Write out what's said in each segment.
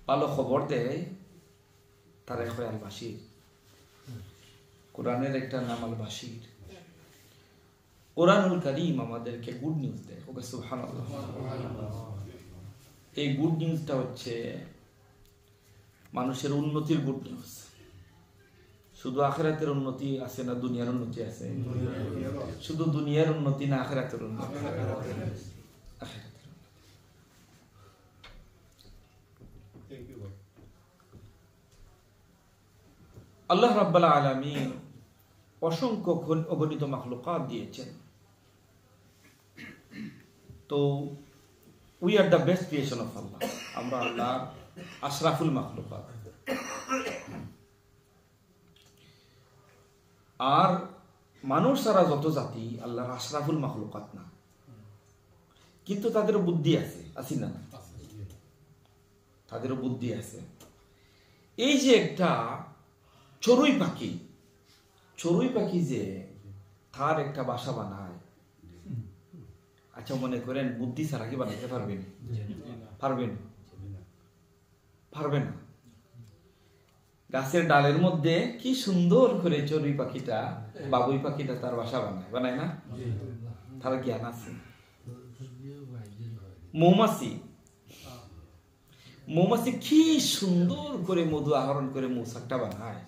ভালো খবর দেয় তারা হয় আল বাশির। কোরআনের একটা নাম আল বাশির। কোরআনুল কারীম আমাদেরকে গুড নিউজ দেয়। ওকে সুবহানাল্লাহ। এই গুড নিউজটা হচ্ছে মানুষের উন্নতির গুড নিউজ। শুধু আখিরাতের উন্নতি আছে না দুনিয়ার উন্নতি আছে? শুধু দুনিয়ার উন্নতি না আখিরাতের উন্নতি? আল্লাহ রাব্বুল আলামিন অসংখ্য অগণিত মাখলুকাত দিয়েছেন। তো we are the best creation of Allah. আমরা আল্লাহ আশরাফুল মাখলুকাত। আর মানুষ ছাড়া যত জাতি আল্লাহর আশরাফুল মাখলুকাত না, কিন্তু তাদেরও বুদ্ধি আছে, আছে না? তাদেরও বুদ্ধি আছে। এই যে একটা চড়ুই পাখি, চড়ুই পাখি যে তার একটা বাসা বানায়, আচ্ছা মনে করেন বুদ্ধি ছাড়া কি বানাইতে পারবেন? পারবেন? পারবে না। গাছের ডালের মধ্যে কি সুন্দর করে চড়ুই পাখিটা, বাবুই পাখিটা তার বাসা বানায়, বানায় না? তার জ্ঞান আছে। মৌমাছি, মৌমাছি কি সুন্দর করে মধু আহরণ করে মৌচাকটা বানায়,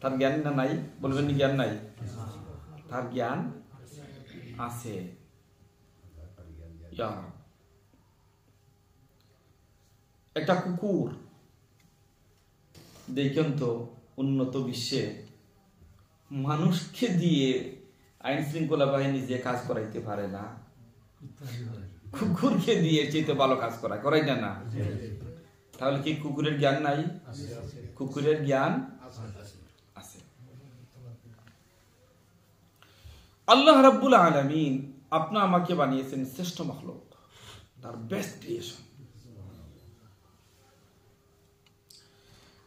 তার জ্ঞান না নাই? বলবেন জ্ঞান নাই? তার জ্ঞান আছে। একটা কুকুর দেখেন তো, উন্নত বিশ্বে মানুষকে দিয়ে আইন শৃঙ্খলা বাহিনী যে কাজ করাইতে পারে না, কুকুরকে দিয়ে চেয়ে ভালো কাজ করাই না? তাহলে কি কুকুরের জ্ঞান নাই? কুকুরের জ্ঞান আছে। আল্লাহ রাব্বুল আলামিন আপনা আমাকে বানিয়েছেন শ্রেষ্ঠ মাখলুক, তার বেস্ট ক্রিয়েশন।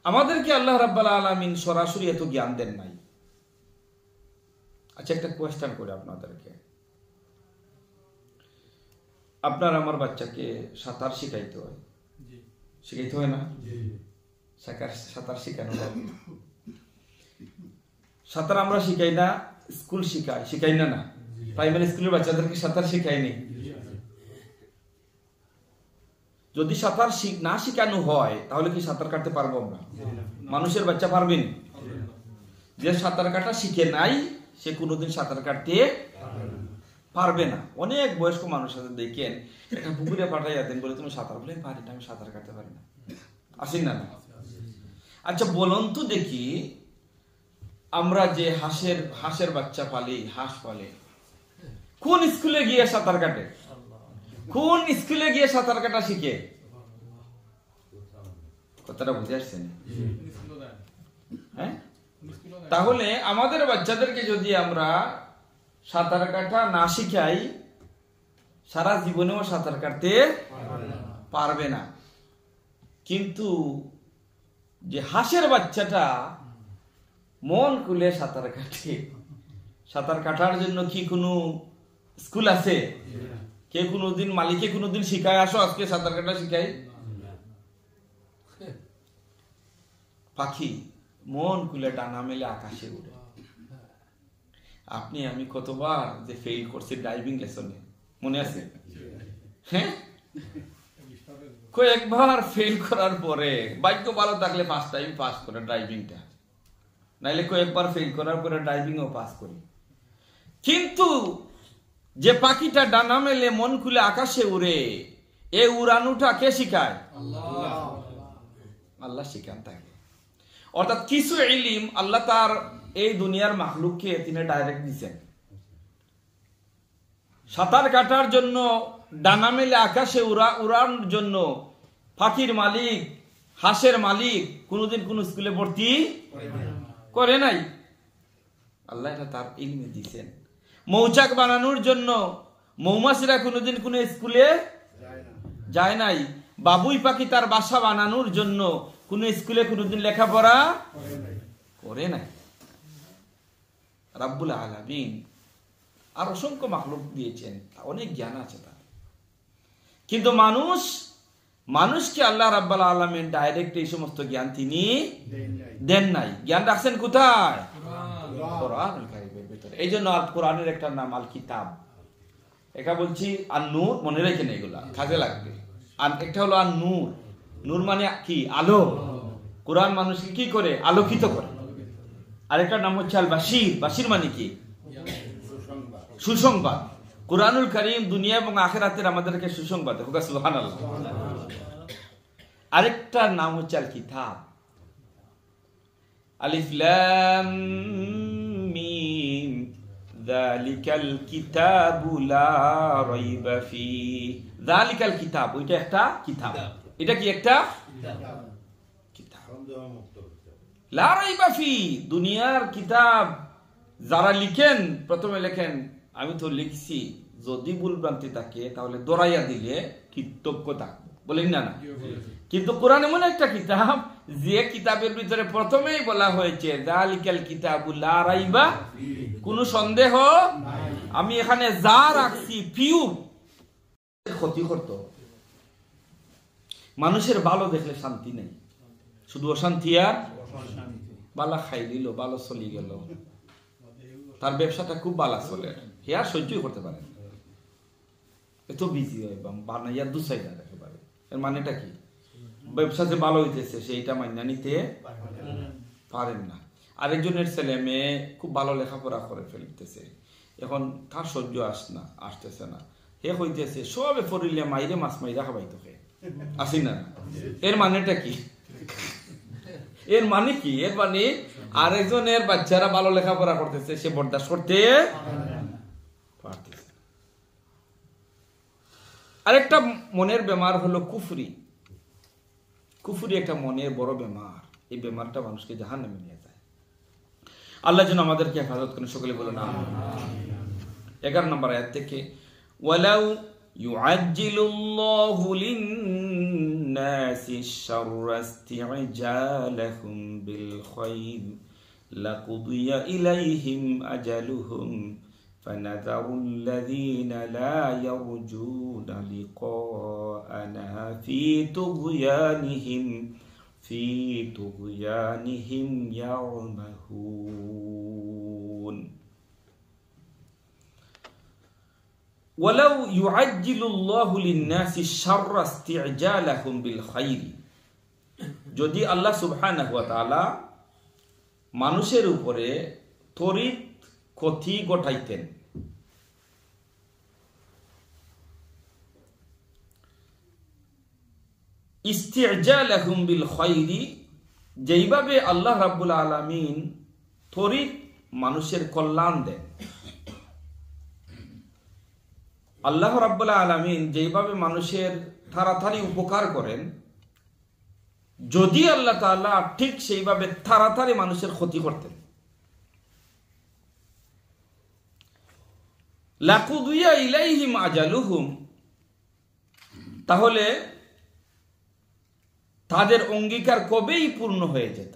আমাদেরকে আল্লাহ রাব্বুল আলামিন সরাসরি এত জ্ঞান দেন নাই। আচ্ছা একটা কোয়েশ্চেন করে আপনাদেরকে, আপনার আমার বাচ্চাকে সাঁতার শিখাইতে হয়, শিখাইতে হয় না? সাঁতার শিখানো হয়। সাঁতার আমরা শিখাই না, স্কুল শিখাই না? না, প্রাইমারি স্কুলের বাচ্চাদেরকে সাঁতার শিখাইনি। যদি সাঁতার না শিখানো হয় তাহলে কি সাঁতার কাটতে পারবো আমরা? মানুষের বাচ্চা পারবেন? যে সাঁতার কাটা শিখে নাই সে কোনোদিন সাঁতার কাটতে পারবে না। অনেক বয়স্ক মানুষ আছে দেখেন, একটা পুকুরে পাঠাইয়া দেন, বলে তুমি সাঁতার, বলে পারি না, আমি সাঁতার কাটতে পারি না। আসেন না? আচ্ছা বলুন তো দেখি, আমরা যে হাঁসের বাচ্চা পালি, হাঁস পালে, কোন স্কুলে গিয়ে সাঁতার কাটে? কোন স্কুলে গিয়ে সাঁতার কাটা শিখে? কথাটা বুঝে আসছেন? হ্যাঁ, তাহলে আমাদের বাচ্চাদেরকে যদি আমরা সাঁতার কাটা না শিখাই, সারা জীবনেও সাঁতার কাটতে পারবে না। কিন্তু যে হাঁসের বাচ্চাটা মন খুলে সাঁতার কাটে, সাঁতার কাটার জন্য কি কোনো স্কুল আছে? কে কোনোদিন মালিকে কোনোদিন শিখায়, আসো আজকে সাঁতার কাটা শিখাই? পাখি মন খুলে ডানা মেলে আকাশে উড়ে। আপনি আমি কতবার যে ফেল করছি ড্রাইভিং লেসনে, মনে আছে? হ্যাঁ, কয়েকবার ফেল করার পরে ভাগ্য ভালো থাকলে ফার্স্ট টাইম পাস করে ড্রাইভিংটা, নাইলে কয়েকবার ফেল করার পরে ড্রাইভিংও পাস করি। কিন্তু যে পাখিটা ডানা মেলে মন খুলে আকাশে উড়ে, এ উড়ানোটা কে শিখায়? আল্লাহ শিখান তাকে। অর্থাৎ কিছু ইলম আল্লাহ তার এই দুনিয়ার মাখলুককে তিনি ডাইরেক্ট দিচ্ছেন। সাঁতার কাটার জন্য ডানা মেলে আকাশে উড়ানোর জন্য পাখির মালিক, হাঁসের মালিক কোনোদিন কোন স্কুলে ভর্তি করে নাই। আল্লাহ এটা তার ইলমে দিচ্ছেন। মৌচাক বানানোর জন্য মৌমাছিরা কোনোদিন কোন স্কুলে যায় নাই। বাবুই পাখি তার বাসা বানানোর জন্য কোন স্কুলে কোনোদিন লেখাপড়া করে নাই। রাব্বুল আলামিন আর অসংখ্য মাখলুক দিয়েছেন, অনেক জ্ঞান আছে তার। কিন্তু মানুষ মানুষকে আল্লাহ রাব্বুল আলামিন ডাইরেক্ট এই সমস্ত জ্ঞান তিনি দেন নাই। জ্ঞান রাখছেন কোথায়? কোরআনুল কারীমের ভিতরে। এই জন্য আল কোরআনের একটা নাম আল কিতাব। এটা বলছি আর নূর, মনে রেখেন এগুলা, কাজে লাগবে। আর একটা হলো আর নূর। নূর মানে কি? আলো। কোরআন মানুষকে কি করে? আলোকিত করে। আরেকটার নাম হচ্ছে আল বাশির। বাশির মানে কি? সুসংবাদ। কোরআনুল কারীম দুনিয়া এবং আখিরাতের আমাদেরকে সুসংবাদ দেয়। সুবহানাল্লাহ। আরেকটার নাম হচ্ছে আল কিতাব। আলিফ লাম মিম যালিকাল কিতাবু লা রাইবা ফিহি। যালিকাল কিতাব, ওইটা একটা কিতাব। এটা কি একটা কিতাব? লা রাইবা ফিহি, দুনিয়ার কিতাব যারা লিখেন, প্রথমে লেখেন আমি তো লিখছি, যদি ভুল ভ্রান্তি থাকে তাহলে দরাইয়া দিলে কৃতজ্ঞ থাকবো, বলেন না? না, কিন্তু কোরআন এমন একটা কিতাব যে কিতাবের ভিতরে প্রথমেই বলা হয়েছে যালিকাল কিতাবু লা রাইবা, কোনো সন্দেহ আমি এখানে যা রাখছি পিওর। ক্ষতি করতো মানুষের ভালো দেখলে শান্তি নেই, শুধু অশান্তি। আর বালা খাই দিল, ভালো চলি গেল, তার ব্যবসাটা খুব ভালো চলে, হে আর সহ্যই করতে পারে, এত বিজি হয় বানাইয়া দুসাইডা রাখতে পারে। এর মানেটা কি? ব্যবসা যে ভালো হইতেছে সেইটা মাইনা নিতে পারেন না। আরেকজনের ছেলে মেয়ে খুব ভালো লেখাপড়া করে ফেলতেছে, এখন তার সহ্য আসতেছে না, হে হইতেছে সবে ফরিলে মাইরে মাছ মাইরা খাবাই তোকে আসি না। এর মানেটা কি? এর মানে কি? এর মানে আরেকজনের বাচ্চারা ভালো লেখাপড়া করতেছে, সে বরদাস্ত করতে পারতেছে। আরেকটা মনের বেমার হলো কুফরি। কুফরি একটা মনের বড় বেমার। এই বেমারটা মানুষকে জাহান্নামে নিয়ে যায়। আল্লাহ যেন আমাদেরকে হেফাজত করেন, সকলে বলুন আমিন। 11 নম্বর আয়াত থেকে, ওয়ালাউ ইউআজ্জিলুল্লাহু লিন-নাসি আশ-শাররা ইসতি'জালাহুম বিল খায়র লাকুদিয়া ইলাইহিম আজালুহুম ফানাযারুল লাযীনা লা ইয়ারজুনা লিকাআনা ফি তুগয়ানিহিম ইয়ামাহুন। ওয়ালাউ ইউআজ্জিলুল্লাহু লিন-নাসি আশ-শাররা ইসতি'জালাহুম বিল খায়র, যদি আল্লাহ সুবহানাহু ওয়া তাআলা মানুষের উপরে তড়িৎ ক্ষতি ঘটাইতেন, ইসতি'জালাহুম বিল খায়র, যেইভাবে আল্লাহ রাব্বুল আলামিন তড়িৎ মানুষের কল্যাণ দেন, আল্লাহ রাব্বুল আলামিন যেইভাবে মানুষের তাড়াতাড়ি উপকার করেন, যদি আল্লাহ তাআলা ঠিক সেইভাবে তাড়াতাড়ি মানুষের ক্ষতি করতেন, লাকুদিয়া ইলাইহিম আজালুহুম, তাহলে তাদের অঙ্গীকার কবেই পূর্ণ হয়ে যেত।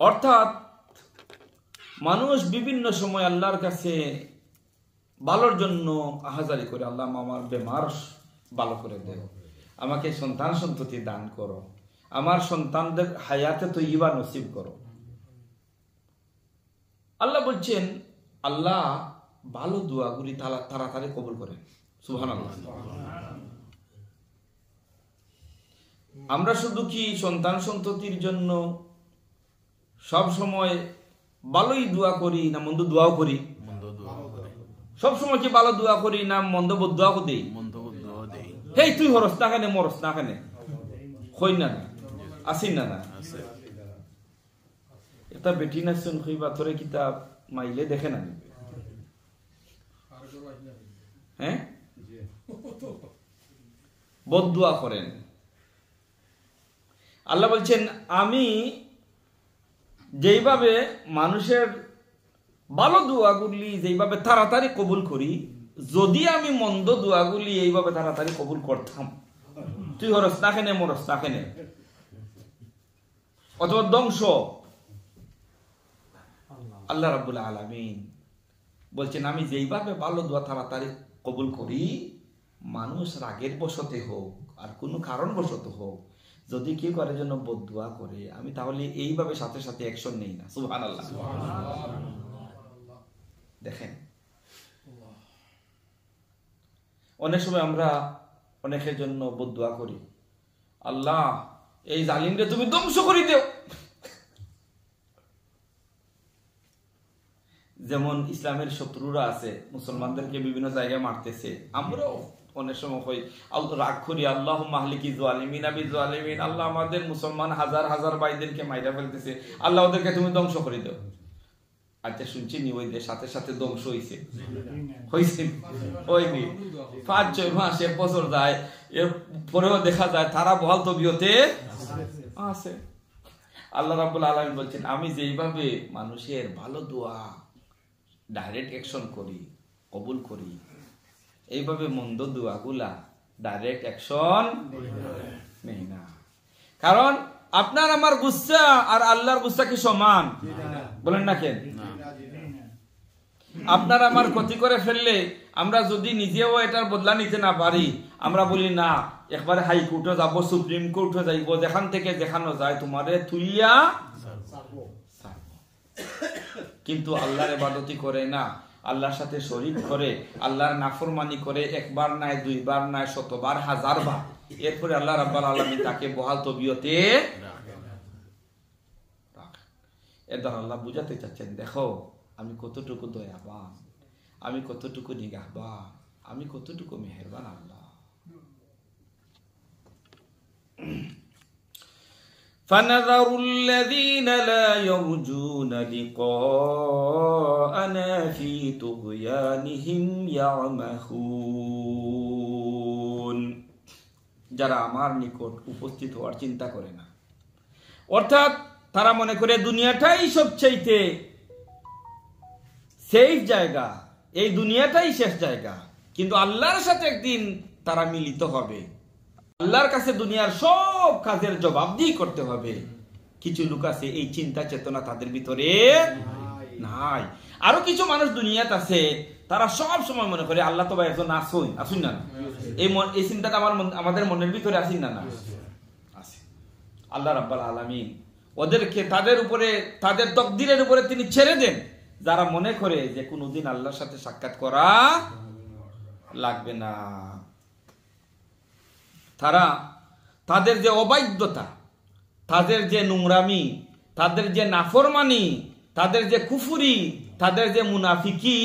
অর্থাৎ মানুষ বিভিন্ন সময় আল্লাহর কাছে ভালোর জন্য আহাজারি করে, আল্লাহ আমার বেমার ভালো করে দেও, আমাকে সন্তান সন্ততি দান করো, আমার সন্তানদের হায়াতে তৈয়বা নসিব করো। আল্লাহ বলছেন, আল্লাহ ভালো দোয়াগুলি তাড়াতাড়ি কবুল করেন। সুবহানাল্লাহ। আমরা শুধু কি সন্তান সন্ততির জন্য সব সময় ভালোই দোয়া করি না মন্দ দোয়াও করি? সব সময় কি ভালো দোয়া করি না মন্দ দোয়া দেই? হেই তুই হরস না কেন, মরস না কেন, কই না আসি না না। এটা বেটি না শুন কইবা তোরে কিতাব মাইলে দেখে না, হ্যাঁ বদদুয়া করেন। আল্লাহ বলছেন, আমি যেইভাবে মানুষের ভালো দোয়াগুলি যেইভাবে তাড়াতাড়ি কবুল করি, যদি আমি মন্দ দোয়াগুলি এইভাবে তাড়াতাড়ি কবুল করতাম, তুই হরস না কেনে, মরস না কেনে, অথবা ধ্বংস, আল্লাহ রাব্বুল আলামিন বলছেন আমি যেইভাবে ভালো দোয়া তাড়াতাড়ি কবুল করি। মানুষ রাগের বশতে হোক আর কোনো কারণ বশত হোক, যদি কেউ কারোর জন্য বদদুয়া করে, আমি তাহলে এইভাবে সাথে সাথে অ্যাকশন নেই না। সুবহানাল্লাহ। দেখেন, অনেক সময় আমরা অনেকের জন্য বদদুয়া করি, আল্লাহ এই জালিমরে তুমি ধ্বংস করে দেও। যেমন ইসলামের শত্রুরা আছে, মুসলমানদেরকে বিভিন্ন জায়গায় মারতেছে, আমরাও অনেক সময় হই রাগ করি, আল্লাহ মাহলিকি জালিমিন আবি জালিমিন, আল্লাহ আমাদের মুসলমান হাজার হাজার ভাইদেরকে মাইরা ফেলতেছে, আল্লাহ ওদেরকে তুমি ধ্বংস করে দাও। আচ্ছা শুনছি নি ওই সাথে সাথে ধ্বংস হয়েছে? হয়নি। 5-6 মাস 1 বছর যায়, এর পরেও দেখা যায় তারা বহাল তবিয়তে আছে। আল্লাহ রাব্বুল আলামিন বলছেন, আমি যেইভাবে মানুষের ভালো দোয়া ডাইরেক্ট অ্যাকশন করি, কবুল করি, এইভাবে মন্দ দোয়াগুলা ডাইরেক্ট অ্যাকশন নেই না। কারণ আপনার আমার গুসা আর আল্লাহর গুসা কি সমান? বলেন না কেন? আপনার আমার ক্ষতি করে ফেললে আমরা যদি নিজেও এটার বদলা নিতে না পারি, আমরা বলি না একবারে হাইকোর্টে যাব, সুপ্রিম কোর্টে যাইব, যেখান থেকে দেখানো যায় তোমারে তুইয়া। কিন্তু আল্লাহর ইবাদতি করে না, আল্লাহর সাথে শরীক করে, আল্লাহর নাফরমানি করে, একবার নাই, 2 বার নাই, 100 বার, 1000 বার, এরপরে আল্লাহ রাব্বুল আলামিন তাকে বহাল তবিয়তে রাখেন। এর দ্বারা আল্লাহ বুঝাতে চাচ্ছেন, দেখো আমি কতটুকু দয়াবান, আমি কতটুকু নিগাহবান, আমি কতটুকু মেহেরবান আল্লাহ। فَنَذَرُ الَّذِينَ لَا يَرْجُونَ لِقَاءَنَا فِي طُغْيَانِهِمْ يَعْمَهُونَ। যারা আমার নিকট উপস্থিত হওয়ার চিন্তা করে না, অর্থাৎ তারা মনে করে দুনিয়াটাই সবচাইতে সেফ জায়গা, এই দুনিয়াটাই শেষ জায়গা, কিন্তু আল্লাহর সাথে একদিন তারা মিলিত হবে, আল্লাহর কাছে দুনিয়ার সব কাজের জবাবদিহি করতে হবে। কিছু লোক আছে এই চিন্তা চেতনা তাদের ভিতরে নাই। আরো কিছু মানুষ দুনিয়াতে আছে, তারা সব সময় মনে করে আল্লাহ তো ভাই একজন আসুন না, এই চিন্তাটা আমাদের মনের ভিতরে আসেন না? আছে। আল্লাহ রাব্বুল আলামিন ওদেরকে তাদের উপরে, তাদের তাকদীরের উপরে তিনি ছেড়ে দেন, যারা মনে করে যে কোনদিন আল্লাহর সাথে সাক্ষাৎ করা লাগবে না। তারা তাদের যে অবাধ্যতা, তাদের যে নোংরামি, তাদের যে নাফরমানি, তাদের যে কুফরি, তাদের যে মুনাফিকি,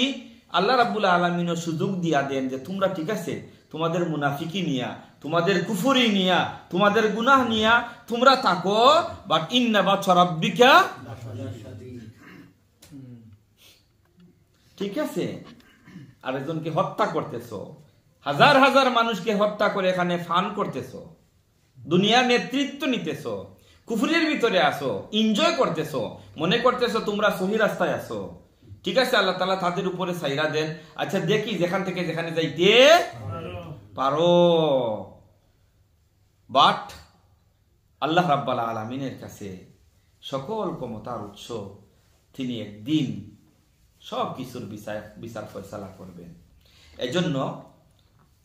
আল্লাহ রাব্বুল আলামিনও সুযোগ দিয়া দেন যে তোমরা ঠিক আছে, তোমাদের মুনাফিকি নিয়া, তোমাদের কুফরি নিয়া, তোমাদের গুনাহ নিয়া তোমরা থাকো, বাট ইন্না বাতশা রাব্বিকা, ঠিক আছে। আরেকজনকে হত্যা করতেছো, হাজার হাজার মানুষকে হত্যা করে এখানে ফান করতেছো, দুনিয়ার নেতৃত্ব নিতেছো, কুফরির ভিতরে আসো, এনজয় করতেছো, মনে করতেছো তোমরা সহি রাস্তায় আসো, ঠিক আছে। আল্লাহ তাআলা তাদের উপরে সাইরা দেন, আচ্ছা দেখি যেখান থেকে যেখানে যাইতে পারো। বাট আল্লাহ রাব্বুল আলামিনের কাছে সকল ক্ষমতার উৎস, তিনি একদিন সব কিছুর বিচার ফয়সালা করবেন। এজন্য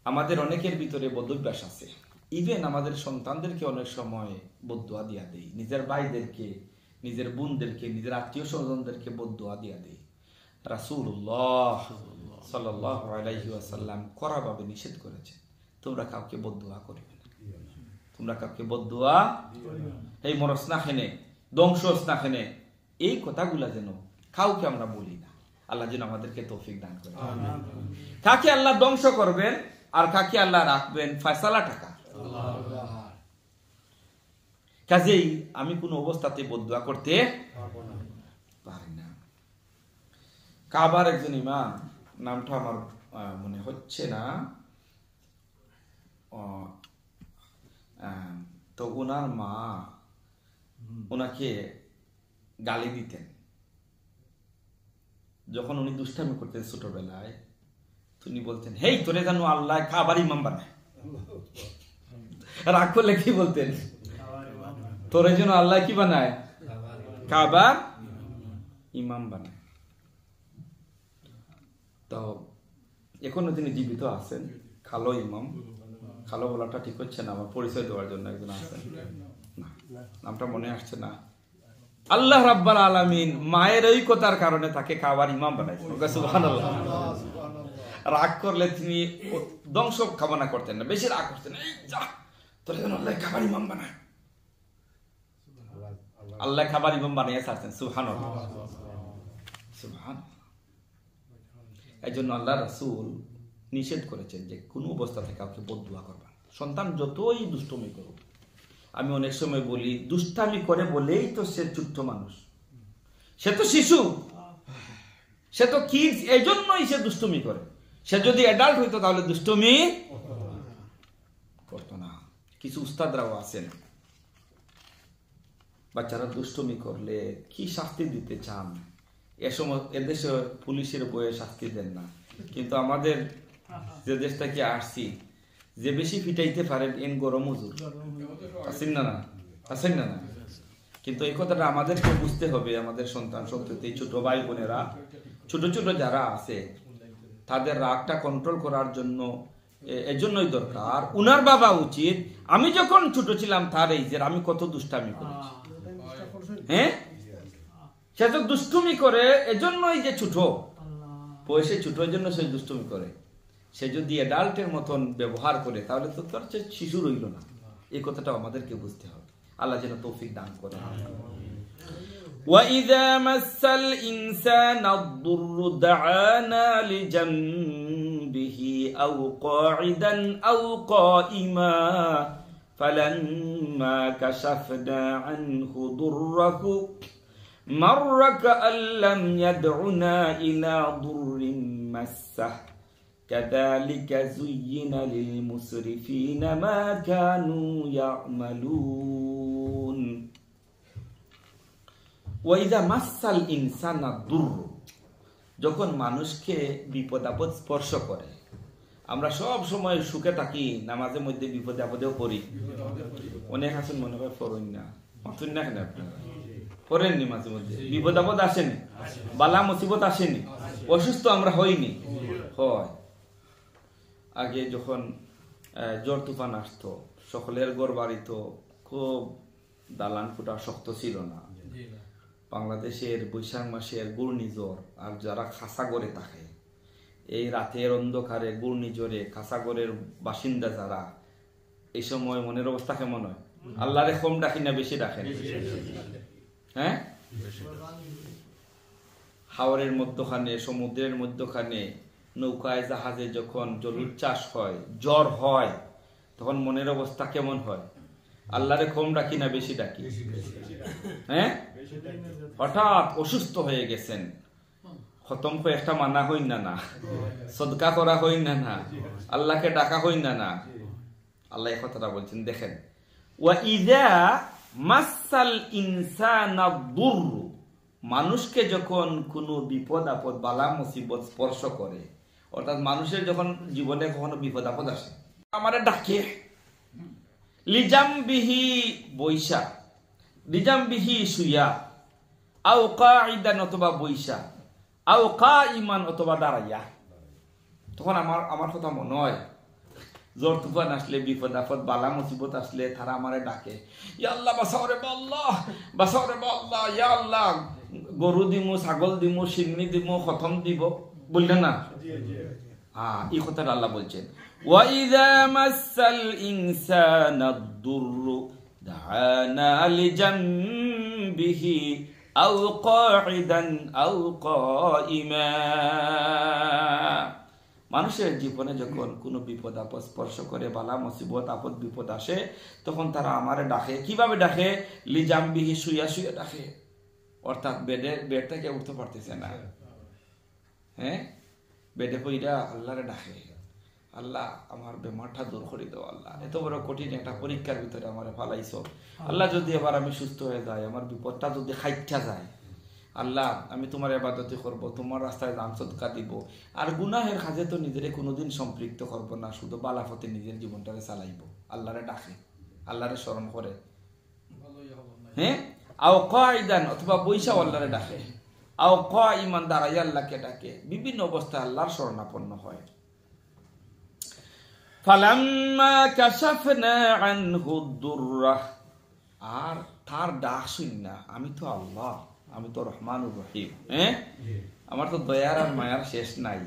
আমাদের অনেকের ভিতরে বদঅভ্যাস আছে, ইভেন আমাদের সন্তানদেরকে অনেক সময় বদদুয়া দিয়া দেই, নিজের ভাইদেরকে, নিজের বোনদেরকে, নিজের আত্মীয় স্বজনদেরকে বদদুয়া দিয়া দেই। রাসূলুল্লাহ সাল্লাল্লাহু আলাইহি ওয়াসাল্লাম কড়াভাবে নিষেধ করেছেন, তোমরা কাউকে বদদুয়া করবে না, তোমরা কাউকে বদদুয়া, এই মরস না খেনে, ধ্বংসস না খেনে, এই কথাগুলা যেন কাউকে আমরা বলি না। আল্লাহ যেন আমাদেরকে তৌফিক দান করেন। কাকে আল্লাহ ধ্বংস করবেন আর কাকে আল্লাহ রাখবেন, ফয়সালা টাকা। কাজেই আমি কোন অবস্থাতে বদদুয়া করতে পারি না। কাবার একজন ইমাম, নামটা আমার মনে হচ্ছে না, তো ওনার মা ওনাকে গালি দিতেন যখন উনি দুষ্টামি করতেন ছোটবেলায়। তিনি বলতেন, হেই তোরে জানো আল্লাহ কাবার ইমাম বানায়। রাগ করলে কি বলতেন, তোরে যেন আল্লাহ কি বানায়, কাবার ইমাম বানায়। তো এখনো তিনি জীবিত আছেন, খালো ইমাম। খালো বলাটা ঠিক হচ্ছে না, আমার পরিচয় দেওয়ার জন্য একজন আছেন, না নামটা মনে আসছে না। আল্লাহ রাব্বুল আলামিন মায়ের ওই কথার কারণে তাকে কাবার ইমাম বানাইছেন। সুবহানাল্লাহ। রাগ করলে তিনি ধ্বংস কামনা করতেন না, বেশি রাগ করতেন, এই যা তোর জন্য আল্লাহ কাবার ইমাম বানায়, আল্লাহ কাবার ইমাম বানিয়ে ছাড়তেন। সুবহানাল্লাহ, সুবহানাল্লাহ। এই জন্য আল্লাহ রাসূল নিষেধ করেছেন যে কোনো অবস্থাতে কাউকে বদদুয়া করবেন। সন্তান যতই দুষ্টমি করুক, আমি অনেক সময় বলি দুষ্টামি করে বলেই তো সে ছোট্ট মানুষ, সে তো শিশু, সে তো কিডস, এই জন্যই সে দুষ্টমি করে। সে যদি অ্যাডাল্ট হইতো তাহলে দুষ্টমি করতো না। কিছু উস্তাদরাও আছেন, বাচ্চারা দুষ্টমি করলে কি শাস্তি দিতে চান, এ সময় এদেশে পুলিশের বইয়ে শাস্তি দেন না, কিন্তু আমাদের যে দেশ থেকে আসছি, যে বেশি ফিটাইতে পারেন এন গরম হুজুর আছেন না, আছেন না? কিন্তু এই কথাটা আমাদেরকে বুঝতে হবে। আমাদের সন্তান সন্ততি, ছোট ভাই বোনেরা, ছোট ছোট যারা আছে, তাদের রাগটা কন্ট্রোল করার জন্য এজন্যই দরকার উনার বাবা উচিত আমি যখন ছোট ছিলাম তার এই যে আমি কত দুষ্টামি করেছি। হ্যাঁ, সে তো দুষ্টুমি করে এজন্যই যে ছোট বয়সে, ছোট জন্য সে দুষ্টুমি করে। সে যদি অ্যাডাল্টের মতন ব্যবহার করে তাহলে তো তার শিশু রইল না। এই কথাটা আমাদেরকে বুঝতে হবে। আল্লাহ যেন তৌফিক দান করে। وَإِذَا مَسَّ الْإِنسَانَ الضُّرُّ دَعَانَا لِجَنبِهِ أَوْ قَاعِدًا أَوْ قَائِمًا فَلَمَّا كَشَفْنَا عَنْهُ ضُرَّهُ مَرَّ كَأَن لَّمْ يَدْعُنَا إِلَى ضُرٍّ مَسَّهُ كَذَلِكَ زُيِّنَ لِلْمُسْرِفِينَ مَا كَانُوا يَعْمَلُونَ ওয়াইদা মাসাল ইনসানা দুরর, যখন মানুষকে বিপদ আপদ স্পর্শ করে। আমরা সব সময় সুখে থাকি, নামাজের মধ্যে বিপদে আপদেও পড়ি। অনেক আছেন মনে হয় পড়েন না, মাতুন না কেন আপনারা পড়েননি? মাঝে মধ্যে বিপদ আপদ আসেনি, বালা মুসিবত আসেনি, অসুস্থ আমরা হইনি? হয়। আগে যখন ঝড় তুফান আসতো, সকলের ঘর বাড়ি তো খুব দালান কুটা শক্ত ছিল না। বাংলাদেশের বৈশাখ মাসের ঘূর্ণিঝড়, আর যারা খাসাগড়ে থাকে, এই রাতের অন্ধকারে ঘূর্ণিঝড়ে খাসাগড়ের বাসিন্দা যারা, এই সময় মনের অবস্থা কেমন হয়? আল্লাহরে কম ডাকি না বেশি ডাকেন? হ্যাঁ, হাওরের মধ্যখানে, সমুদ্রের মধ্যখানে, নৌকায় জাহাজে যখন জলোচ্ছ্বাস হয়, জ্বর হয়, তখন মনের অবস্থা কেমন হয়? আল্লাহরে কম ডাকি না বেশি ডাকি? হ্যাঁ, হঠাৎ অসুস্থ হয়ে গেছেন, খতম কয়েকটা মানা হইন না, সদকা করা হইন না, আল্লাহকে ডাকা হইন না। আল্লাহ এই কথাটা বলছেন, দেখেন, ওয়াইদা মাসাল ইনসানা দুরর, মানুষকে যখন কোনো বিপদ আপদ বালা মুসিবত স্পর্শ করে, অর্থাৎ মানুষের যখন জীবনে কখনো বিপদ আপদ আসে, আমারে ডাকে, লিজামবিহি বৈশা, লিজামবিহি শুয়া, আও কাঈদান অথবা বৈশা, আও কাঈমান অথবা দাঁড়াইয়া, তখন আমার কথা মনে হয় জ্বর তুফান আসলে, বিপদ আপদ বালা মুসিবত আসলে তারা আমারে ডাকে, ইয়া আল্লাহ বাঁচাও রে আল্লাহ, বাঁচাও রে আল্লাহ, ইয়া আল্লাহ গরু দিমু, ছাগল দিমু, সিংনি দিমু, খতম দিব, বললেন না? এই কথাটা আল্লাহ বলছেন, ওয়াইদা মাসাল ইনসানাদ দুররু দাআনা লিজামবিহি আও কাঈদান আও কাঈমা। মানুষের জীবনে যখন কোনো বিপদ আপদ স্পর্শ করে, বালা মুসিবত আপদ বিপদ আসে, তখন তারা আমারে ডাকে। কিভাবে ডাকে? লিজামবিহি, শুয়া শুয়া ডাকে, অর্থাৎ বেড থেকে উঠতে পারতেছে না। হ্যাঁ, বেডে পইরা আল্লাহরে ডাকে, আল্লাহ আমার বেমারটা দূর করে দাও, আল্লাহ এত বড় কঠিন একটা পরীক্ষার ভিতরে আমার ফালাইছো, আল্লাহ যদি এবার আমি সুস্থ হয়ে যাই, আমার বিপদটা যদি খাইটা যায়, আল্লাহ আমি তোমার ইবাদত করব, তোমার রাস্তায় দান সদকা দিব, আর গুনাহের কাজে তো নিজের কোনোদিন সম্পৃক্ত করব না, শুধু বালাফতে নিজের জীবনটাকে চালাইব। আল্লাহরে ডাকে, আল্লাহরে স্মরণ করে। হ্যাঁ, আও কাঈদান অথবা বৈশাও আল্লাহরে ডাকে, আও কাঈমান দাঁড়াইয়া আল্লাহকে ডাকে। বিভিন্ন অবস্থায় আল্লাহর শরণাপন্ন হয়। ফালাম্মা কাশাফনা আনহু দুররাহ, আর তার ডাক শুন না, আমি তো আল্লাহ, আমি তো রহমানুর রহিম, আমার তো দয়ার আর মায়ার শেষ নাই।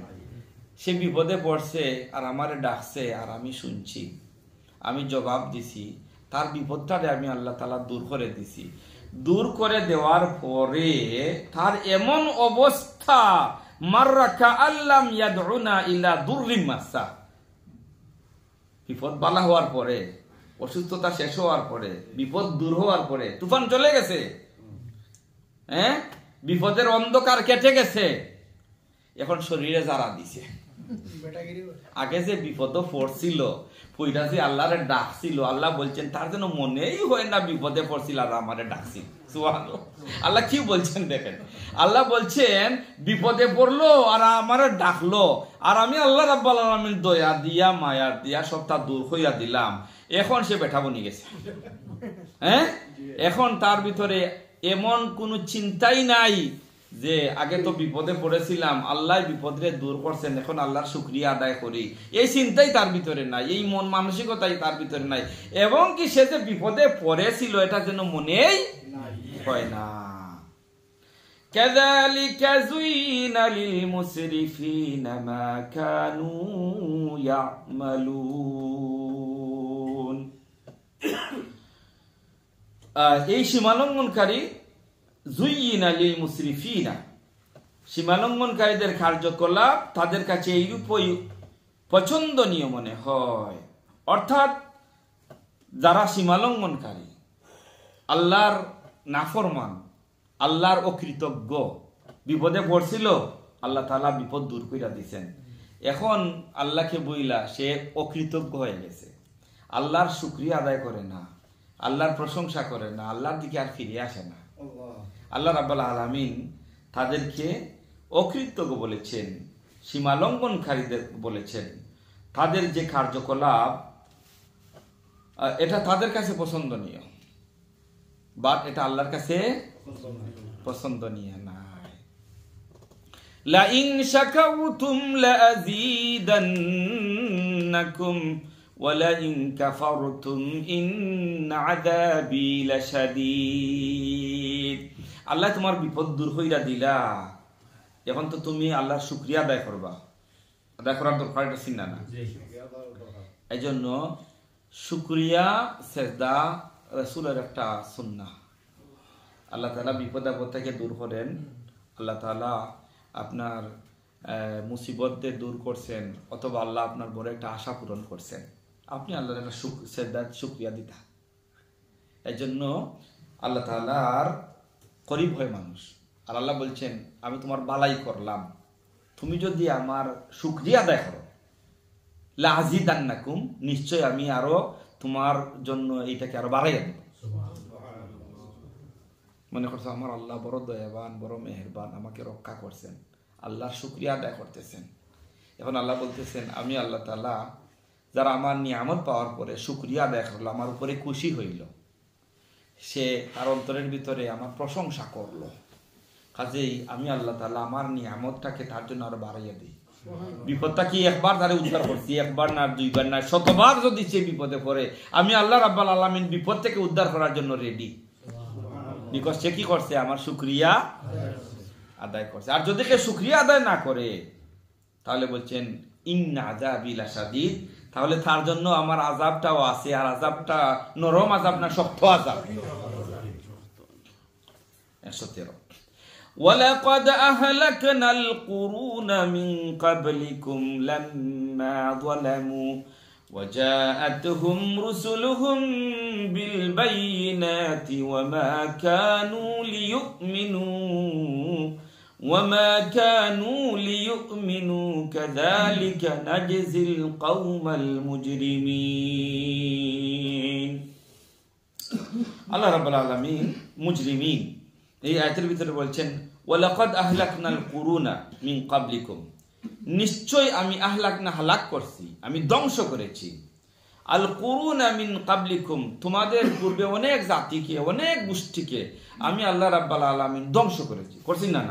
সে বিপদে পড়ছে আর আমারে ডাকছে আর আমি শুনছি, আমি জবাব দিছি, তার বিপদটারে আমি আল্লাহ তাআলা দূর করে দিছি। দূর করে দেওয়ার পরে তার এমন অবস্থা, মাররা কাআল্লাম ইয়াদউনা ইলা দুররিম মাসা, বিপদ বালা হওয়ার পরে, অসুস্থতা শেষ হওয়ার পরে, বিপদ দূর হওয়ার পরে, তুফান চলে গেছে, বিপদের অন্ধকার কেটে গেছে, এখন শরীরে যারা দিছে। আগে যে বিপদ পড়ছিল, পইরা যে আল্লাহরে ডাকছিল, আল্লাহ বলছেন তার যেন মনেই হয় না বিপদে পড়ছিল আর আমারে ডাকছিল। সুবহানাল্লাহ, আল্লাহ কি বলছেন দেখেন, আল্লাহ বলছেন বিপদে পড়লো আর আমারে ডাকলো, আর আমি আল্লাহ রাব্বুল আলামিন দয়া দিয়া মায়া দিয়া সবটা দূর হইয়া দিলাম। এখন সে বেঠা বনি গেছে, এখন তার ভিতরে এমন কোন চিন্তাই নাই যে আগে তো বিপদে পড়েছিলাম, আল্লাহ বিপদে দূর করছেন, এখন আল্লাহর শুকরিয়া আদায় করি, এই চিন্তাই তার ভিতরে নাই, এই মন মানসিকতাই তার ভিতরে নাই। এবং কি সে যে বিপদে পড়েছিল এটা যেন মনেই হয় না। কাযালিকা যুইনা লিল মুসরিফিনা মা কানু ইয়ামালুন। এই সীমালঙ্ঘনকারী, যুইনা লিল মুসরিফিনা, সীমালঙ্ঘনকারীদের কার্যকলাপ তাদের কাছে এইরূপই পছন্দনীয় মনে হয়। অর্থাৎ যারা সীমালঙ্ঘনকারী, আল্লাহর নাফরমান, আল্লাহর অকৃতজ্ঞ, বিপদে পড়ছিল, আল্লাহ তাআলা বিপদ দূর কইরা দিয়েছেন, এখন আল্লাহকে বইলা সে অকৃতজ্ঞ হয়ে গেছে, আল্লাহর শুকরিয়া আদায় করে না, আল্লাহর প্রশংসা করে না, আল্লাহর দিকে আর ফিরে আসে না। আল্লাহ রাব্বুল আলামিন তাদেরকে অকৃতজ্ঞ বলেছেন, সীমালঙ্ঘনকারীদের বলেছেন। তাদের যে কার্যকলাপ এটা তাদের কাছে পছন্দনীয়, বাট এটা আল্লাহর কাছে পছন্দনীয় নাই। লা ইন শাকারতুম লা আযীদান্নাকুম ওয়া লা ইন কাফারতুম ইন্না আযাবী লাশাদীদ। আল্লাহ তোমার বিপদ দূর হইরা দিলা, এখন তো তুমি আল্লাহর শুকরিয়া আদায় করবা, আদায় করার দরকার এটা চিন্তা না। এই জন্য শুকরিয়া সেজদা রাসূলের একটা সুন্নাহ। আল্লাহ তাআলা বিপদ আপদ থেকে দূর করেন, আল্লাহ তাআলা আপনার মুসিবতদের দূর করছেন, অথবা আল্লাহ আপনার বড় একটা আশা পূরণ করছেন, আপনি আল্লাহর একটা সেজদা শুকরিয়া দিতা। এই জন্য আল্লাহ তাআলার করিব হয় মানুষ, আর আল্লাহ বলছেন আমি তোমার বালাই করলাম, তুমি যদি আমার শুকরিয়া আদায় করো, লা আযীদান্নাকুম, নিশ্চয় আমি আরো তোমার জন্য এইটাকে আরো বাড়াইয়া দেব। মনে করছো আমার আল্লাহ বড় দয়াবান, বড় মেহেরবান, আমাকে রক্ষা করছেন, আল্লাহর শুকরিয়া আদায় করতেছেন। এখন আল্লাহ বলতেছেন আমি আল্লাহ তাআলা যারা আমার নিয়ামত পাওয়ার পরে শুকরিয়া আদায় করলো, আমার উপরে খুশি হইল, সে তার অন্তরের ভিতরে আমার প্রশংসা করলো, কাজেই আমি আল্লাহ তাআলা আমার নিয়ামতটাকে তার জন্য আরো বাড়াইয়া দিই। বিপদটা কি একবার তারে উদ্ধার করছি, একবার না, দুইবার না, শতবার যদি সে বিপদে পড়ে, আমি আল্লাহ রাব্বুল আলামিন বিপদ থেকে উদ্ধার করার জন্য রেডি, বিকজ সে কি করছে, আমার শুকরিয়া আদায় করছে। আর যদি কেউ শুকরিয়া আদায় না করে তাহলে বলছেন ইন্না আযাবী লাশাদীদ, তাহলে তার জন্য আমার আযাবটাও আছে, আর আযাবটা নরম আযাব না শক্ত আযাব। 113 وَلَقَدْ أَهْلَكْنَا الْقُرُونَ مِنْ قَبْلِكُمْ لَمَّا ظَلَمُوا وَجَاءَتْهُمْ رُسُلُهُمْ بِالْبَيِّنَاتِ وَمَا كَانُوا لِيُؤْمِنُوا كَذَلِكَ نَجْزِي الْقَوْمَ الْمُجْرِمِينَ। আল্লাহ রাব্বুল আলামিন মুজরিমিন এই আয়াতের ভিতরে বলছেন ওয়ালাকাদ আহলাকনাল কুরুনা মিন ক্বাবলিকুম, নিশ্চয় আমি আহলাকনা হালাক করছি, আমি ধ্বংস করেছি, আল কুরুনা মিন ক্বাবলিকুম, তোমাদের পূর্বে অনেক জাতিকে, অনেক গোষ্ঠীকে আমি আল্লাহ রাব্বুল আলামিন ধ্বংস করেছি, করছি না?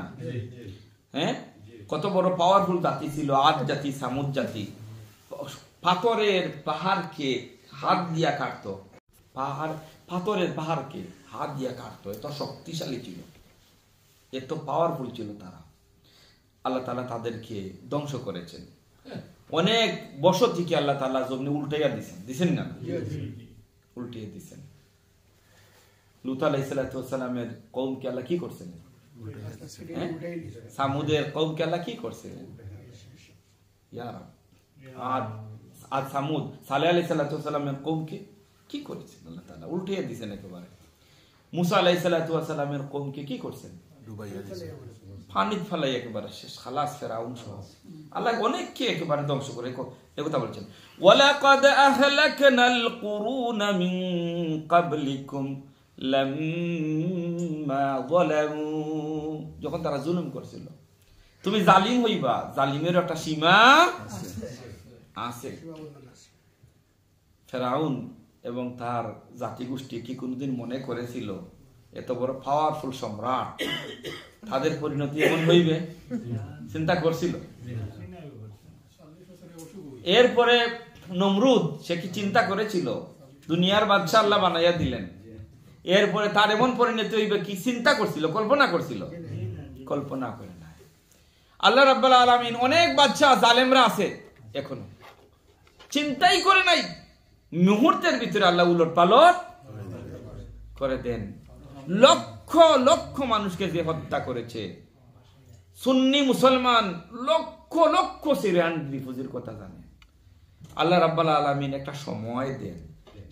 কত বড় পাওয়ারফুল জাতি ছিল আদ জাতি, সামুদ জাতি, পাথরের পাহাড়কে হাত দিয়া কাটতো, পাথরের পাহাড়কে হাত দিয়া কাটতো। এত শক্তিশালী ছিল, এত পাওয়ারফুল ছিল তারা। আল্লাহ তাআলা তাদেরকে ধ্বংস করেছেন। অনেক বসতিকে আল্লাহ তাআলা জমিনে উল্টাইয়া দিছেন না, উল্টিয়ে দিছেন। লূত আলাইহিস সালামের কওমকে আল্লাহ কি করছেন? সামুদের কওমকে আল্লাহ কি করছেন? আর সামুদ সালেহ আলাইহিস সালামের কওমকে কি করেছেন? আল্লাহ তাআলা উল্টিয়ে দিছেন একেবারে। মুসা আলাইহিস সালামের কওমকে কি করছেন? পানি ফেলাই একেবারে শেষ, খালাস ফেরাউন সহ আল্লাহ অনেককে একেবারে ধ্বংস করে একথা বলছেন। ওয়ালাকাদ আহলাকনাল কুরুনা মিন ক্বাবলিকুম লাম্মা যালামু, যখন তারা জুলুম করছিল। তুমি জালিম হইবা, জালিমের একটা সীমা আছে। ফেরাউন এবং তার জাতিগোষ্ঠী কি কোনদিন মনে করেছিল এত বড় পাওয়ারফুল সম্রাট তাদের পরিণতি এমন হইবে? চিন্তা করছিল? এরপরে নমরুদ, সে কি চিন্তা করেছিল? দুনিয়ার বাদশা আল্লাহ বানাইয়া দিলেন, এরপরে তার এমন পরিণতি হইবে কি চিন্তা করছিল? কল্পনা করছিল? কল্পনা করে না। আল্লাহ রাব্বুল আলামিন অনেক বাদশা জালেমরা আছে এখনো, চিন্তাই করে নাই, মুহূর্তের ভিতরে আল্লাহ উলট পালট করে দেন। লক্ষ লক্ষ মানুষকে যে হত্যা করেছে, সুন্নি মুসলমান লক্ষ লক্ষ সিরিয়ান রিফিউজির কথা জানে। আল্লাহ রাব্বুল আলামিন একটা সময় দেন,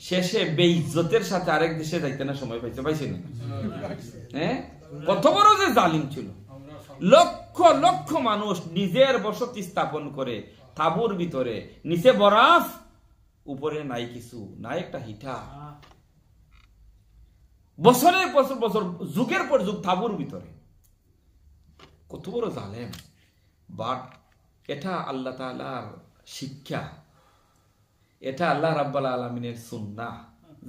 শেষে বেইজ্জতের সাথে আরেক দেশে যাইতে না সময় পাইছে না? হ্যাঁ, কত বড় যে জালিম ছিল। লক্ষ লক্ষ মানুষ নিজের বসতি স্থাপন করে তাঁবুর ভিতরে, নিচে বরফ, উপরে নাই কিছু, নাই একটা হিটা, বছরের বছর বছর, যুগের পর যুগ তাঁবুর ভিতরে। কত বড় জালেম! বাট এটা আল্লাহ তাআলার শিক্ষা, এটা আল্লাহ রাব্বুল আলামিনের সুন্নাহ।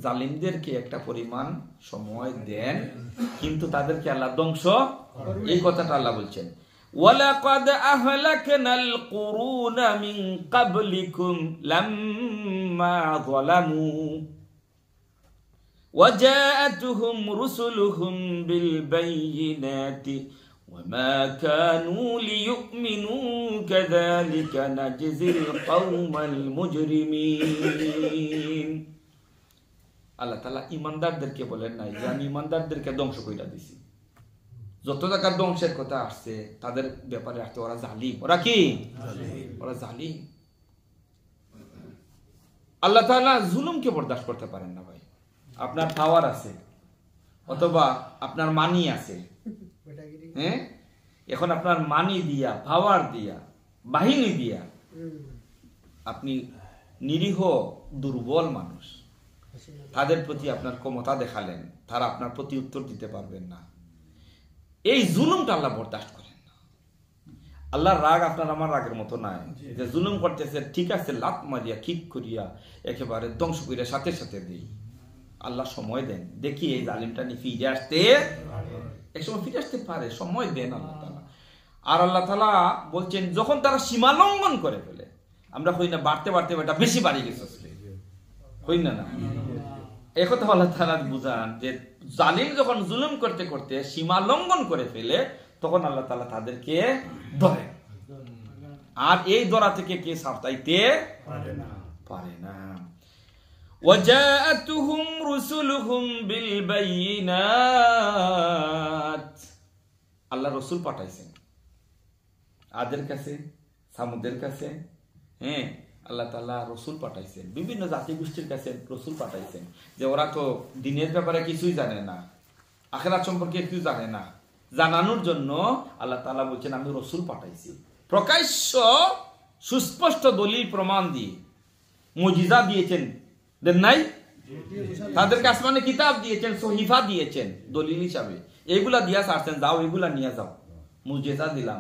জালিমদেরকে একটা পরিমাণ সময় দেন, কিন্তু তাদেরকে আল্লাহ ধ্বংস, এই কথাটা আল্লাহ বলছেন। ওয়ালাকাদ আহলাকনাল কুরুনা মিন ক্বাবলিকুম লাম্মা যালামু ওয়াজাআতুহুম রুসুলুহুম বিল বাইয়িনাতি ওয়ামা কানু লিয়ুমিনু কাযালিকা নাজজিল কওমাল মুজরিমিন। আল্লাহ তাআলা ঈমানদারদেরকে বলেন নাই যে আমি ঈমানদারদেরকে ধ্বংস কইরা দিছি। যত জায়গার ধ্বংসের কথা আসছে তাদের ব্যাপারে আসছে ওরা জালিম। ওরা কি? ওরা জালিম। আল্লাহ তাআলা জুলুমকে বরদাস্ত করতে পারেন না। ভাই, আপনার পাওয়ার আছে অথবা আপনার মানি আছে, হ্যাঁ, এখন আপনার মানি দিয়া, পাওয়ার দিয়া, বাহিনী দিয়া আপনি নিরীহ দুর্বল মানুষ, তাদের প্রতি আপনার ক্ষমতা দেখালেন, তারা আপনার প্রতি উত্তর দিতে পারবেন না। এই জুলুমটা আল্লাহ বরদাস্ত করেন না। আল্লাহর রাগ আপনার আমার রাগের মতো নাই যে জুলুম করতেছে, ঠিক আছে, লাত মারিয়া কিক করিয়া একেবারে ধ্বংস করিয়া সাথে সাথে দিই। আল্লাহ সময় দেন, দেখি এই জালিমটা নিয়ে ফিরে আসতে, একসময় ফিরে আসতে পারে, সময় দেন আল্লাহ তাআলা। আর আল্লাহ তাআলা বলছেন যখন তারা সীমা লঙ্ঘন করে ফেলে, আমরা হই না বাড়তে বাড়তে এটা বেশি বাড়ি গেছে, হই না না, একথা আল্লাহ তাআলা বুঝান যে জালিম যখন জুলুম করতে করতে সীমা লঙ্ঘন করে ফেলে, তখন আল্লাহ তাআলা তাদেরকে ধরে। আর এই ধরা থেকে কে সাফতাইতে পারে না। ওয়াজাআতুহুম রুসুলুহুম বিল বাইয়িনাত, আল্লাহ রাসূল পাঠাইছেন আদের কাছে, সামুদের কাছে, হ্যাঁ, আল্লাহ তাআলা রাসূল পাঠাইছেন, বিভিন্ন জাতিগোষ্ঠীর কাছে রাসূল পাঠাইছেন, যে ওরা তো দিনের ব্যাপারে কিছুই জানে না, আখিরাত সম্পর্কে কিছু জানে না, জানানোর জন্য আল্লাহ তাআলা বলছেন আমি রাসূল পাঠাইছি। প্রকাশ্য সুস্পষ্ট দলিল প্রমাণ দিয়ে মুজিজা দিয়েছেন, দেন নাই? তাদেরকে আসমানে কিতাব দিয়েছেন, সহিফা দিয়েছেন দলিল হিসাবে, এইগুলা দিয়া ছাড়ছেন, যাও এগুলা নিয়ে যাও, মুজিজা দিলাম,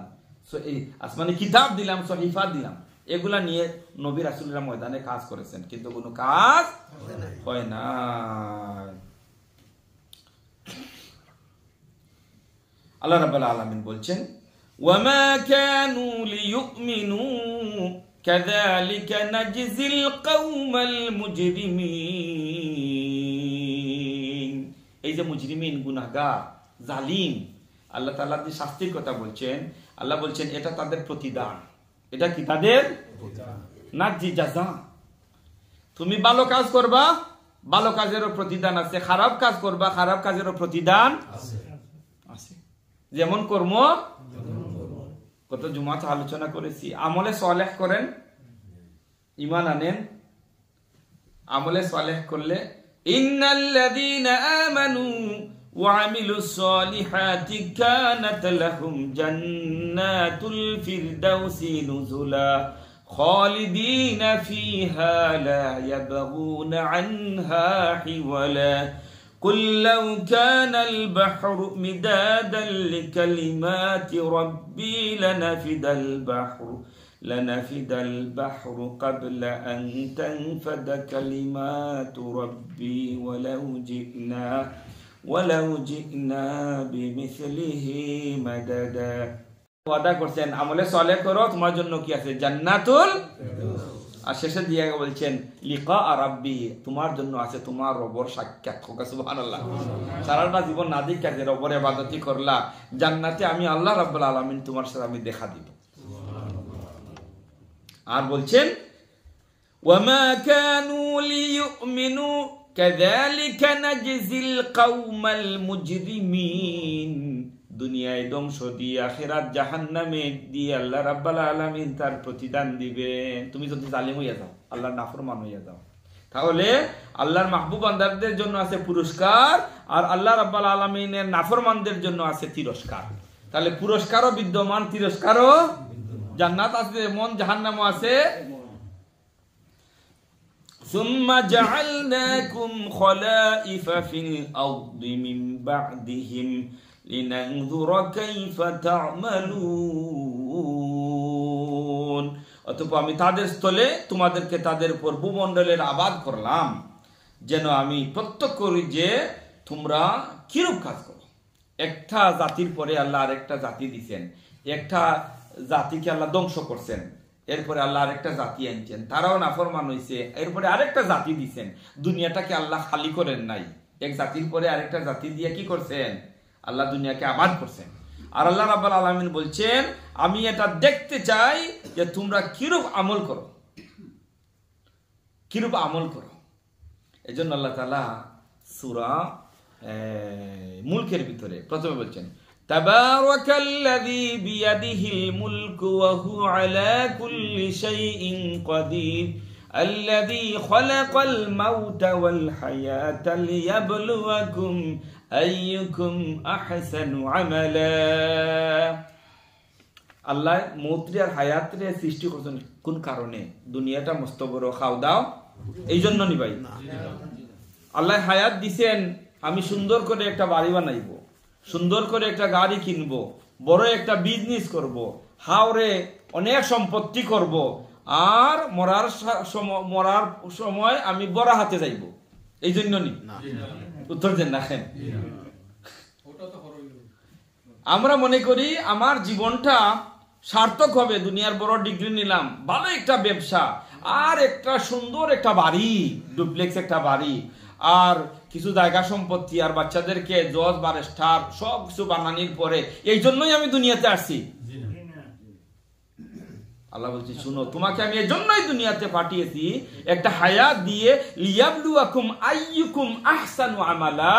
আসমানে কিতাব দিলাম, সহিফা দিলাম, এগুলা নিয়ে নবী রাসূলরা ময়দানে কাজ করেছেন, কিন্তু কোনো কাজ হয় না। আল্লাহ রাব্বুল আলামিন বলছেন ওয়ামা কানু লিয়ুমিনু كذلك نجزي القوم المجرمين। এই যে মুজরিমিন, গুনাহগার, জালিম, আল্লাহ তাআলা যে শাস্তির কথা বলছেন, আল্লাহ বলছেন এটা তাদের প্রতিদান। এটা কি তাদের নাজি জাযা। তুমি ভালো কাজ করবা, ভালো কাজেরও প্রতিদান আছে, খারাপ কাজ করবা, খারাপ কাজেরও প্রতিদান আছে। যেমন কর্ম, কত জুমাতে আলোচনা করেছি, আমলে সালেহ করেন, ঈমান আনেন, আমলে সালেহ করলে ইন্নাল্লাযীনা আমানু ওয়া আমিলুস সালিহাতি কানাত লাহুম জান্নাতুল ফিরদাউসি নুজুলা খালিদিনা ফিহা লা ইয়াবগুনা আনহা হিওয়ালা قل لو كان البحر مدادا لكلمات ربي لنفد البحر قبل أن تنفد كلمات ربي ولو جئنا بمثله مددا। ওয়াদা করছেন আমলে সালেহ করো, তোমার জন্য কি আছে? জান্নাতুল। আর শেষে দিয়ে বলছেন লিকা রাব্বি, তোমার জন্য আছে তোমার রবের সাক্ষাৎ। সুবহানাল্লাহ। সারাটা জীবন না দেখা যে রবের ইবাদত করলা, জান্নাতে আমি আল্লাহ রাব্বুল আলামিন তোমার সাথে আমি দেখা দিব। আর বলছেন ওয়ামা কানু লিয়ুমিনু কাযালিকা নাজজিল কওমাল মুজরিমিন। দুনিয়ায় ধ্বংস দিয়ে আখিরাত জাহান্নামে দিয়ে আল্লাহ রাব্বুল আলামিন তার প্রতিদান দিবেন। তুমি যদি জালিম হইয়া যাও, আল্লাহর নাফরমান হইয়া যাও, তাহলে আল্লাহর মাহবুব বান্দাদের জন্য আছে পুরস্কার, আর আল্লাহ রাব্বুল আলামিনের নাফরমানদের জন্য আছে তিরস্কার। তাহলে পুরস্কারও বিদ্যমান, তিরস্কারও, জান্নাত আছে যেমন জাহান্নামও আছে। সুম্মা জাআলনাকুম খলাইফা ফিল আরদি মিন বা'দিহিম লিনানযুরা কাইফা তা'মালুন। অতঃপর আমি তাদের স্থলে তোমাদেরকে তাদের উপর ভূমণ্ডলের আবাদ করলাম, যেন আমি প্রত্যক্ষ করি যে তোমরা কিরূপ কাজ করো। একটা জাতির পরে আল্লাহ আরেকটা জাতি দিছেন, একটা জাতিকে আল্লাহ ধ্বংস করছেন, এরপরে আল্লাহ আরেকটা জাতি আনছেন, তারাও নাফরমান হইছে, এরপরে আরেকটা জাতি দিছেন। দুনিয়াটাকে আল্লাহ খালি করেন নাই, এক জাতির পরে আরেকটা জাতি দিয়ে কি করছেন? আল্লাহ দুনিয়াকে আবাদ করছেন। আর আল্লাহ রাব্বুল আলামিন বলছেন আমি এটা দেখতে চাই যে তোমরা কিরূপ আমল করো, কিরূপ আমল করো। এজন্য আল্লাহ তাআলা সূরা মুলকের ভিতরে প্রথমে বলছেন তাবারাকাল্লাযী বিয়াদিহিল মুলকু ওয়া হুয়া আলা কুল্লি শাইইন কাদির আল্লাযী খালাকাল মাউতা ওয়াল হায়াতা লিয়াবলুয়াকুম আইয়ুকুম আহসানু আমালা। আল্লাহ মৌত আর হায়াতরে সৃষ্টি করছেন কোন কারণে? দুনিয়াটা মস্ত বড় খাও দাও এই জন্য নি ভাই। আল্লাহ হায়াত দিছেন আমি সুন্দর করে একটা বাড়ি বানাইবো, সুন্দর করে একটা গাড়ি কিনবো, বড় একটা বিজনেস করব, হাওরে অনেক সম্পত্তি করব, আর মরার সময় আমি বড় হাতে যাইব, এই জন্য নি? উত্তর দেন না। আমরা মনে করি আমার জীবনটা সার্থক হবে, দুনিয়ার বড় ডিগ্রি নিলাম, ভালো একটা ব্যবসা, আর একটা সুন্দর একটা বাড়ি, ডুপ্লেক্স একটা বাড়ি, আর কিছু জায়গা সম্পত্তি, আর বাচ্চাদেরকে জজ বারেস্টার সব কিছু বানানির পরে এই জন্যই আমি দুনিয়াতে আসছি। আল্লাহ বলছে শুনো, তোমাকে আমি এই জন্যই দুনিয়াতে পাঠিয়েছি একটা হায়াত দিয়ে, লিয়াবলুয়াকুম আইয়ুকুম আহসানু আমালা,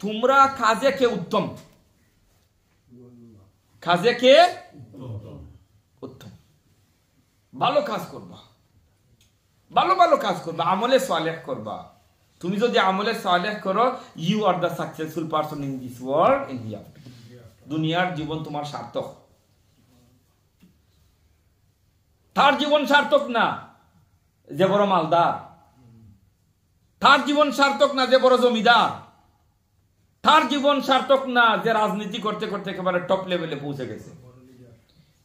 তোমরা কাজে কে উত্তম, কাজে কে উত্তম, ভালো কাজ করবা, ভালো ভালো কাজ করবা, আমলে সালেহ করবা। তুমি যদি আমলে সালেহ করো, you are the successful person in this world, in here. দুনিয়ার জীবন তোমার সার্থক। তার জীবন সার্থক না যে বড় মালদার, তার জীবন সার্থক না যে বড় জমিদার, তার জীবন সার্থক না যে রাজনীতি করতে করতে একেবারে টপ লেভেলে পৌঁছে গেছে,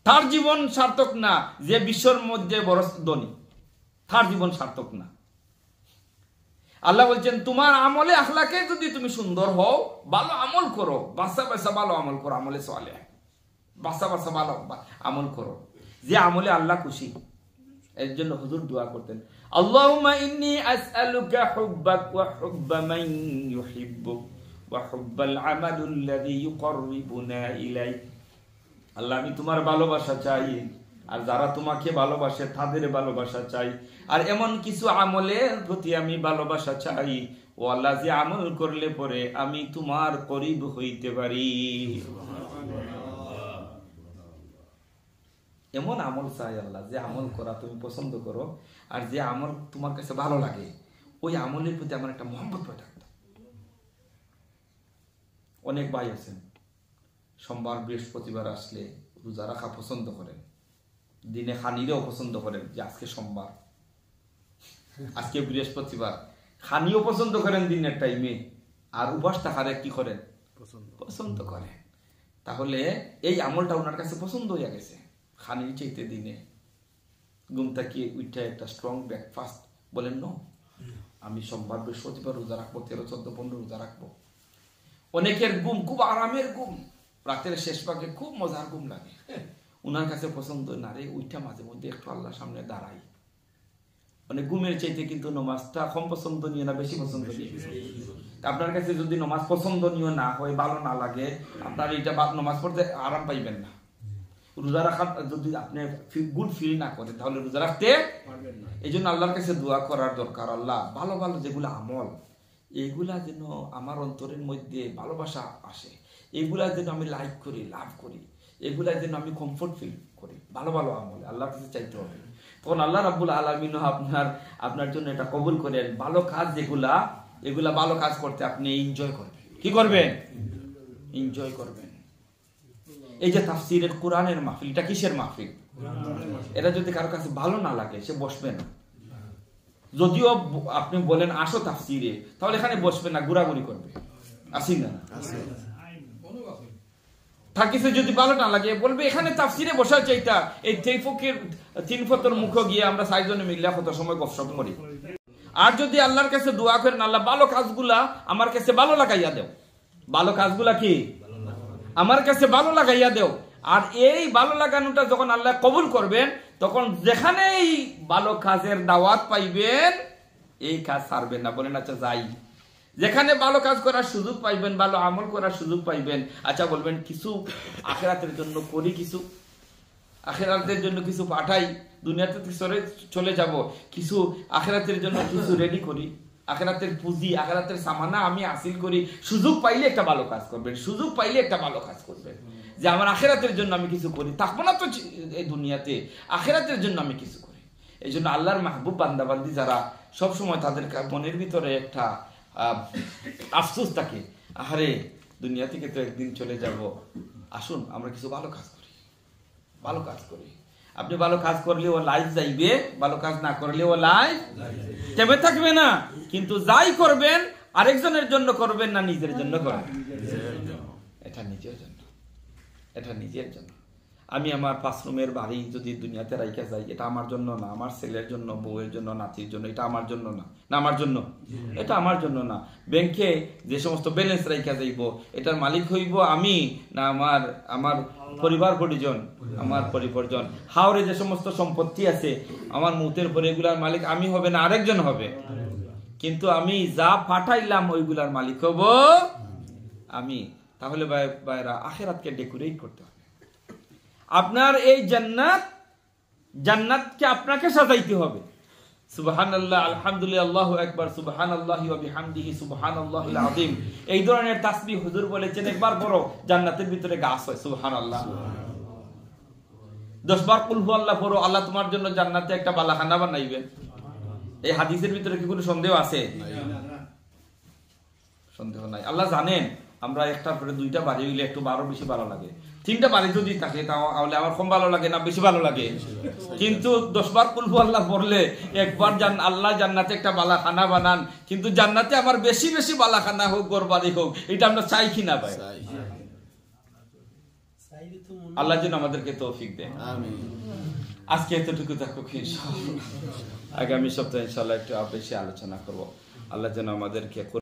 তার জীবন সার্থক না যে বিশ্বের মধ্যে বড় ধনী, তার জীবন সার্থক না। আল্লাহ বলছেন তোমার আমলে আখলাকে যদি তুমি সুন্দর হও, ভালো আমল করো, বাসা বাসা ভালো আমল করো, আমলে সালেহ, বাসা বাসা ভালো আমল করো, যে আমলে আল্লাহ খুশি। এর জন্য হুজুর দোয়া করতেন, আল্লাহুম্মা ইন্নী আসআলুকা হুব্বাক ওয়া হুব্বা মান ইউহিব্বুক ওয়া হুব্বাল আমালুল্লাযী ইউকাররিবুনা ইলাইক। আল্লাহ, আমি তোমার ভালোবাসা চাই, আর যারা তোমাকে ভালোবাসে তাদের ভালোবাসা চাই, আর এমন কিছু আমলের প্রতি আমি ভালোবাসা চাই ও আল্লাহ, যে আমল করলে পরে আমি তোমার করিব হইতে পারি। এমন আমল চাই আল্লাহ, যে আমল করা তুমি পছন্দ করো, আর যে আমল তোমার কাছে ভালো লাগে, ওই আমলের প্রতি আমার একটা মহব্বত হয়ে থাকতো। অনেক ভাই আছেন সোমবার বৃহস্পতিবার আসলে রোজা রাখা পছন্দ করেন, দিনে খানিরেও পছন্দ করেন, যে আজকে সোমবার, আজকে বৃহস্পতিবার, খানিও পছন্দ করেন দিনের টাইমে, আর উপাস থাকারে কি করেন, পছন্দ করেন। তাহলে এই আমলটা ওনার কাছে পছন্দ হয়ে গেছে। খানির চাইতে দিনে ঘুম থেকে উঠে একটা স্ট্রং ব্রেকফাস্ট বলেন, ন আমি সোমবার বৃহস্পতিবার রোজা রাখবো, 13, 14, 15 রোজা রাখবো। অনেকের ঘুম খুব আরামের ঘুম, রাতের শেষ ভাগে খুব মজার ঘুম লাগে, উনার কাছে পছন্দ না রে উঠা মাঝে মধ্যে একটু আল্লাহর সামনে দাঁড়াই। মানে ঘুমের চাইতে কিন্তু নামাজটা কম পছন্দনীয় না বেশি পছন্দনীয়? আপনার কাছে যদি নামাজ পছন্দনীয় না হয়, ভালো না লাগে, আপনার এইটা নামাজ পড়তে আরাম পাইবেন না। রোজা রাখা যদি আপনি গুড ফিল না করেন, তাহলে রোজা রাখতে পারবেন না। এই জন্য আল্লাহর কাছে দোয়া করার দরকার, আল্লাহ ভালো ভালো যেগুলো আমল, এইগুলা যেন আমার অন্তরের মধ্যে ভালোবাসা আসে, এইগুলা যেন আমি লাইক করি, লাভ করি, এগুলা যেন আমি কমফোর্ট ফিল করি। ভালো ভালো আমল আল্লাহর কাছে চাইতে হবে, তখন আল্লাহ রাব্বুল আলামিন আপনার জন্য এটা কবুল করেন। ভালো কাজ যেগুলা, এগুলা ভালো কাজ করতে আপনি এনজয় করবেন। কি করবেন? এনজয় করবেন। এই যে তাফসীরের কোরআনের মাহফিল, এটা কিসের মাহফিল? এটা যদি কারো কাছে ভালো না লাগে, সে বসবে না। যদিও আপনি বলেন আসো তাফসীরে, তাহলে এখানে বসবে না, ঘোরাঘুরি করবে। আসি না? থাকিছে যদি ভালো না লাগে, বলবে এখানে তাফসীরে বসার চাইতা এই তেইফকের 3 ফতর মুখ গিয়ে আমরা 4 জনে মিলে কত সময় গপসপ করি। আর যদি আল্লাহর কাছে দোয়া করেন, আল্লাহ ভালো কাজগুলা আমার কাছে ভালো লাগাইয়া দেও, ভালো কাজগুলা কি আমার কাছে ভালো লাগাইয়া দেও। আর এই ভালো লাগানোটা যখন আল্লাহ কবুল করবেন, তখন যেখানে এই ভালো কাজের দাওয়াত পাইবেন, এই কাজ ছাড়বেন না, বলেন আচ্ছা যাই। যেখানে ভালো কাজ করার সুযোগ পাইবেন, ভালো আমল করার সুযোগ পাইবেন, আচ্ছা বলবেন কিছু আখিরাতের জন্য করি, কিছু আখিরাতের জন্য কিছু পাঠাই, দুনিয়াতে চলে যাব, কিছু আখিরাতের জন্য কিছু রেডি করি, আখিরাতের পুঁজি, আখিরাতের সামানা আমি হাসিল করি। সুযোগ পাইলে একটা ভালো কাজ করবেন, সুযোগ পাইলে একটা ভালো কাজ করবেন, যে আমার আখিরাতের জন্য আমি কিছু করি, থাকবো না তো এই দুনিয়াতে, আখিরাতের জন্য আমি কিছু করি। এই জন্য আল্লাহর মাহবুব বান্দাবান্দি যারা, সবসময় তাদের মনের ভিতরে একটা আফসোস থাকে, আরে দুনিয়া থেকে তো একদিন চলে যাব, আসুন আমরা কিছু ভালো কাজ করি, ভালো কাজ করি। আপনি ভালো কাজ করলে ও লাইফ যাইবে, ভালো কাজ না করলে ও লাইফ থেমে থাকবে না। কিন্তু যাই করবেন আরেকজনের জন্য করবেন না, নিজের জন্য করবেন। এটা নিজের জন্য, এটা নিজের জন্য। আমি আমার 5 রুমের বাড়ি যদি দুনিয়াতে রাইখা যাই, এটা আমার জন্য না, আমার ছেলের জন্য, বউয়ের জন্য, নাতির জন্য, এটা আমার জন্য না। না আমার জন্য, এটা আমার জন্য না। ব্যাংকে যে সমস্ত ব্যালেন্স রাইখা যাইব, এটার মালিক হইব আমি না আমার পরিবার পরিজন, আমার পরিবর্জন। হাওরে যে সমস্ত সম্পত্তি আছে আমার মুতের পরে, এগুলার মালিক আমি হবে না, আরেকজন হবে। কিন্তু আমি যা পাঠাইলাম ওইগুলার মালিক হব আমি। তাহলে ভাইরা আখিরাতকে ডেকোরেট করতে হবে। আপনার এই জান্নাতকে আপনাকে সাজাইতে হবে। সুবহানাল্লাহ, আলহামদুলিল্লাহ, আল্লাহু আকবার, সুবহানাল্লাহি ওয়া বিহামদিহি, সুবহানাল্লাহিল আযীম। এই ধরনের তাসবিহ হুজুর বলেছেন একবার পড়ো, জান্নাতের ভিতরে গাছ হয়। সুবহানাল্লাহ। 10 বার কুল হুয়াল্লাহ পড়ো, আল্লাহ তোমার জন্য জান্নাতে একটা বালাখানা বানাইবেন। এই হাদিসের ভিতরে কি কোনো সন্দেহ আছে? সন্দেহ নাই। আল্লাহ জানেন আমরা একটার পরে 2টা বাড়ি হইলে একটু আরো বেশি ভালো লাগে। 3টা বাড়ি যদি থাকে তাহলে আমার কম ভালো লাগে না বেশি ভালো লাগে? কিন্তু 10 বার কুল হুয়াল্লাহ পড়লে একবার আল্লাহ জান্নাতে একটা বালাখানা বানান। কিন্তু জান্নাতে আমার বেশি বেশি বালাখানা হোক, ঘর বাড়ি হোক, এটা আমরা চাই কিনা ভাই? আল্লাহ যেন আমাদেরকে তৌফিক দেন। আমিন। আজকে এতটুকু থাকুক, ইনশাআল্লাহ আগামী সপ্তাহে ইনশাআল্লাহ একটু বেশি আলোচনা করব। আল্লাহ যেন আমাদেরকে